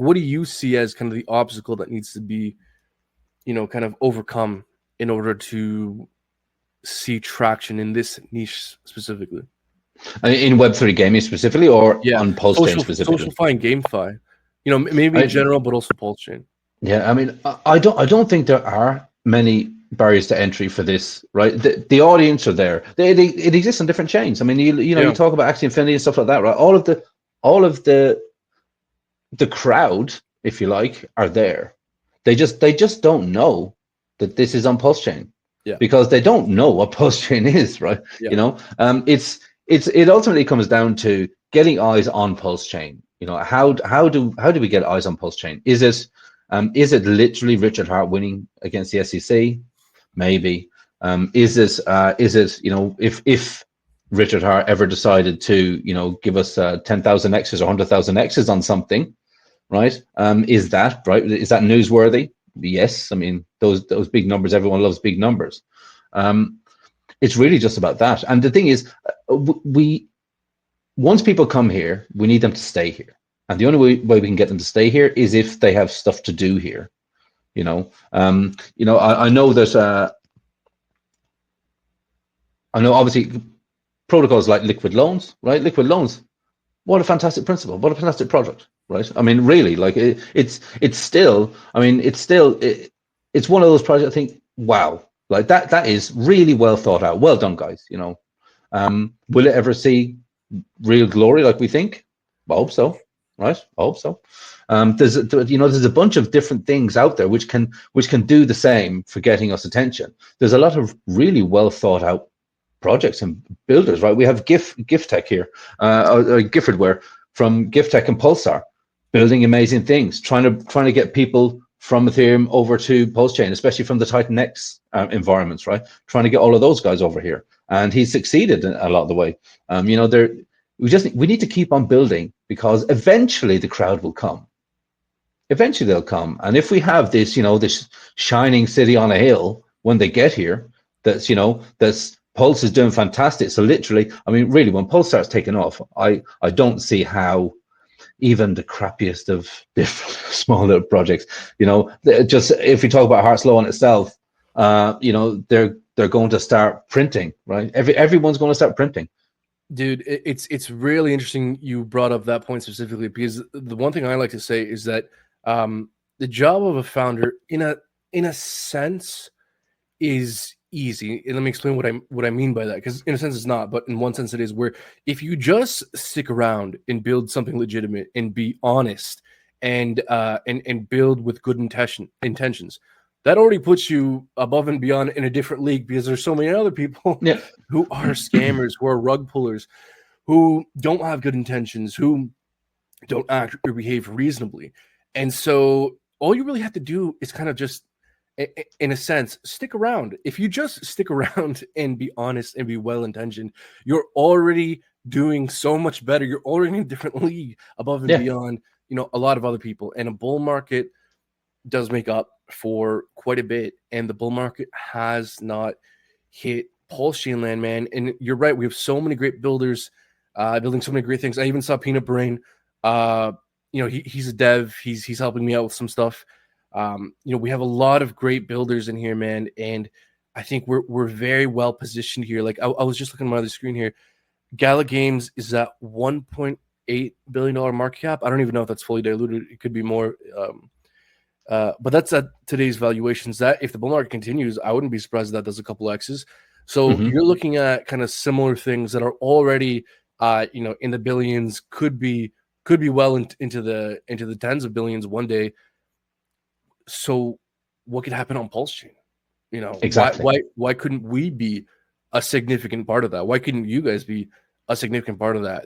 what do you see as kind of the obstacle that needs to be, kind of overcome in order to see traction in this niche specifically? In Web3 gaming specifically, or on Pulsechain specifically? SocialFi and GameFi, maybe in general, but also Pulsechain. Yeah, I mean, I don't think there are many barriers to entry for this, right? The audience are there. It exists on different chains. I mean, you talk about Axie Infinity and stuff like that, right? All of the crowd, if you like, are there. They just don't know that this is on Pulsechain, because they don't know what Pulsechain is, right? Yeah. It ultimately comes down to getting eyes on Pulsechain. How do we get eyes on Pulsechain? Is it literally Richard Hart winning against the SEC? Maybe. Is it if Richard Hart ever decided to give us 10,000 X's or 100,000 X's on something, right? Is that right? Is that newsworthy? Yes. I mean, those big numbers. Everyone loves big numbers. It's really just about that. And the thing is, once people come here, we need them to stay here. And the only way we can get them to stay here is if they have stuff to do here. I know there's obviously protocols like liquid loans, right? Liquid loans, what a fantastic principle, what a fantastic project, right? I mean, really, like it's still one of those projects I think, wow, like that is really well thought out. Well done, guys. Will it ever see real glory like we think? I hope so, right? I hope so. There's a bunch of different things out there which can do the same for getting us attention. There's a lot of really well thought out projects and builders, right? We have GIFTech here, Giffordware from GIFTech and Pulsar, building amazing things, trying to get people from Ethereum over to Pulsechain, especially from the Titan X environments, right? Trying to get all of those guys over here, and he's succeeded a lot of the way. We need to keep on building, because eventually the crowd will come. Eventually they'll come, and if we have this, this shining city on a hill when they get here, that's Pulse is doing fantastic. So literally, I mean, really, when Pulse starts taking off, I don't see how even the crappiest of small little projects, just if we talk about Heart Slow on itself, they're going to start printing, right? Everyone's going to start printing. Dude, it's really interesting you brought up that point specifically, because the one thing I like to say is that the job of a founder, in a sense, is easy. And let me explain what I mean by that, because in a sense it's not, but in one sense it is, where if you just stick around and build something legitimate and be honest and build with good intentions, that already puts you above and beyond in a different league, because there's so many other people who are scammers, who are rug pullers, who don't have good intentions, who don't act or behave reasonably. And so all you really have to do is kind of just, in a sense, stick around. If you just stick around and be honest and be well-intentioned, you're already doing so much better. You're already in a different league above and beyond, a lot of other people. And a bull market does make up for quite a bit. And the bull market has not hit Pulsechain land, man. And you're right. We have so many great builders building so many great things. I even saw Peanut Brain. He's a dev. He's helping me out with some stuff. We have a lot of great builders in here, man, and I think we're very well positioned here. Like I was just looking at my other screen here. Gala Games is at $1.8 billion market cap. I don't even know if that's fully diluted. It could be more, but that's at today's valuations. That if the bull market continues, I wouldn't be surprised if that does a couple X's. So you're looking at kind of similar things that are already, in the billions. Could be well into the tens of billions one day. So what could happen on Pulsechain? Exactly. Why couldn't we be a significant part of that? Why couldn't you guys be a significant part of that?